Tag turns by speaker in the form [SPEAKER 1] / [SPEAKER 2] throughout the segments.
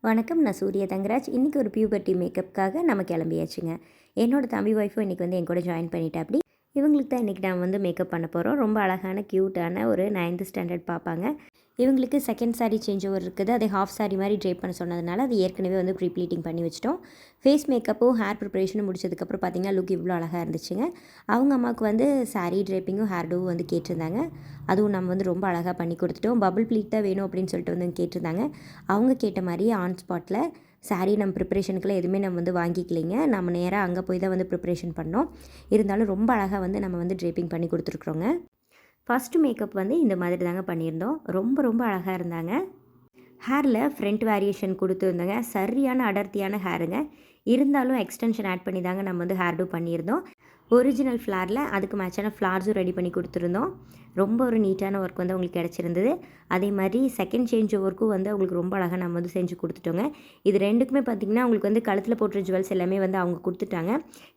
[SPEAKER 1] வணக்கம். நான் சூர்யா தங்கராஜ். இன்றைக்கி ஒரு பியூபர்ட்டி மேக்கப்புக்காக நம்ம கிளம்பியாச்சுங்க. என்னோட தம்பி ஒய்ஃபும் இன்றைக்கி வந்து என் கூட ஜாயின் பண்ணிட்டாப்படி. இவங்களுக்கு தான் இன்றைக்கி நான் வந்து மேக்கப் பண்ண போகிறோம். ரொம்ப அழகான க்யூட்டான ஒரு 9th ஸ்டாண்டர்ட் பாப்பாங்க. இவங்களுக்கு செகண்ட் சாரீ சேஞ்ச் ஓவர் இருக்குது. அதை ஹாஃப் சாரீ மாதிரி ட்ரேப் பண்ண சொன்னதுனால அது ஏற்கனவே வந்து ப்ரீ ப்ளீட்டிங் பண்ணி வச்சிட்டோம். ஃபேஸ் மேக்கப்பும் ஹேர் ப்ரிப்பரேஷனும் முடிச்சதுக்கப்புறம் பார்த்திங்கன்னா லுக் இவ்வளோ அழகாக இருந்துச்சுங்க. அவங்க அம்மாவுக்கு வந்து சாரீ ட்ரேப்பிங்கும் ஹேர் டூவும் வந்து கேட்டிருந்தாங்க. அதுவும் நம்ம வந்து ரொம்ப அழகாக பண்ணி கொடுத்துட்டோம். பபிள் ப்ளீட் தான் வேணும் அப்படின்னு சொல்லிட்டு வந்து கேட்டிருந்தாங்க. அவங்க கேட்ட மாதிரியே ஆன் ஸ்பாட்டில் சாரீ நம்ம ப்ரிப்பரேஷனுக்குலாம் எதுவுமே நம்ம வந்து வாங்கிக்கலைங்க. நம்ம நேராக அங்கே போய் தான் வந்து ப்ரிப்பரேஷன் பண்ணோம். இருந்தாலும் ரொம்ப அழகாக வந்து நம்ம வந்து ட்ரேப்பிங் பண்ணி கொடுத்துருக்குறோங்க. ஃபஸ்ட்டு மேக்கப் வந்து இந்த மாதிரி தாங்க பண்ணியிருந்தோம். ரொம்ப ரொம்ப அழகாக இருந்தாங்க. ஹேரில் ஃப்ரண்ட் வேரியேஷன் கொடுத்துருந்தோங்க. சரியான அடர்த்தியான ஹேருங்க. இருந்தாலும் எக்ஸ்டென்ஷன் ஆட் பண்ணி தாங்க நம்ம வந்து ஹேர் டூ பண்ணியிருந்தோம். ஒரிஜினல் ஃப்ளாரில் அதுக்கு மேட்சான ஃப்ளார்ஸும் ரெடி பண்ணி கொடுத்துருந்தோம். ரொம்ப ஒரு நீட்டான ஒர்க் வந்து அவங்களுக்கு கிடச்சிருந்தது. அதே மாதிரி செகண்ட் சேஞ்ச் ஒர்க்கும் வந்து அவங்களுக்கு ரொம்ப அழகாக நம்ம வந்து செஞ்சு கொடுத்துட்டோங்க. இது ரெண்டுக்குமே பார்த்திங்கன்னா அவங்களுக்கு வந்து கழுத்தில் போட்டுற ஜுவல்ஸ் எல்லாமே வந்து அவங்க கொடுத்துட்டாங்க.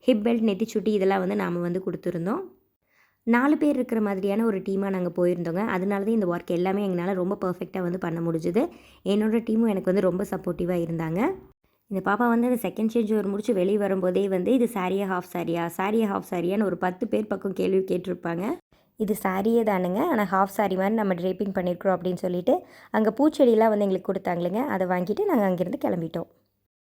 [SPEAKER 1] ஹிப் பெல்ட், நெத்திச்சுட்டி இதெல்லாம் வந்து நாம் வந்து கொடுத்துருந்தோம். 4 பேர் இருக்கிற மாதிரியான ஒரு டீமாக நாங்கள் போயிருந்தோங்க. அதனால தான் இந்த ஒர்க் எல்லாமே எங்களால் ரொம்ப பர்ஃபெக்டாக வந்து பண்ண முடிஞ்சுது. என்னோடய டீமும் எனக்கு வந்து ரொம்ப சப்போர்ட்டிவாக இருந்தாங்க. இந்த பாப்பா வந்து அந்த செகண்ட் சேஞ்ச் ஓவர் முடிச்சு வெளியே வரும்போதே வந்து இது சாரியா ஹாஃப் சாரியா, சாரியா ஹாஃப் சாரியான்னு ஒரு 10 பேர் பக்கம் கேள்வி கேட்டிருப்பாங்க. இது சாரியே தானுங்க, ஆனால் ஹாஃப் சாரி மாதிரி நம்ம ட்ரேப்பிங் பண்ணியிருக்கிறோம் அப்படின்னு சொல்லிட்டு அங்கே பூச்செடியெலாம் வந்து எங்களுக்கு கொடுத்தாங்களுங்க. அதை வாங்கிட்டு நாங்கள் அங்கேருந்து கிளம்பிட்டோம்.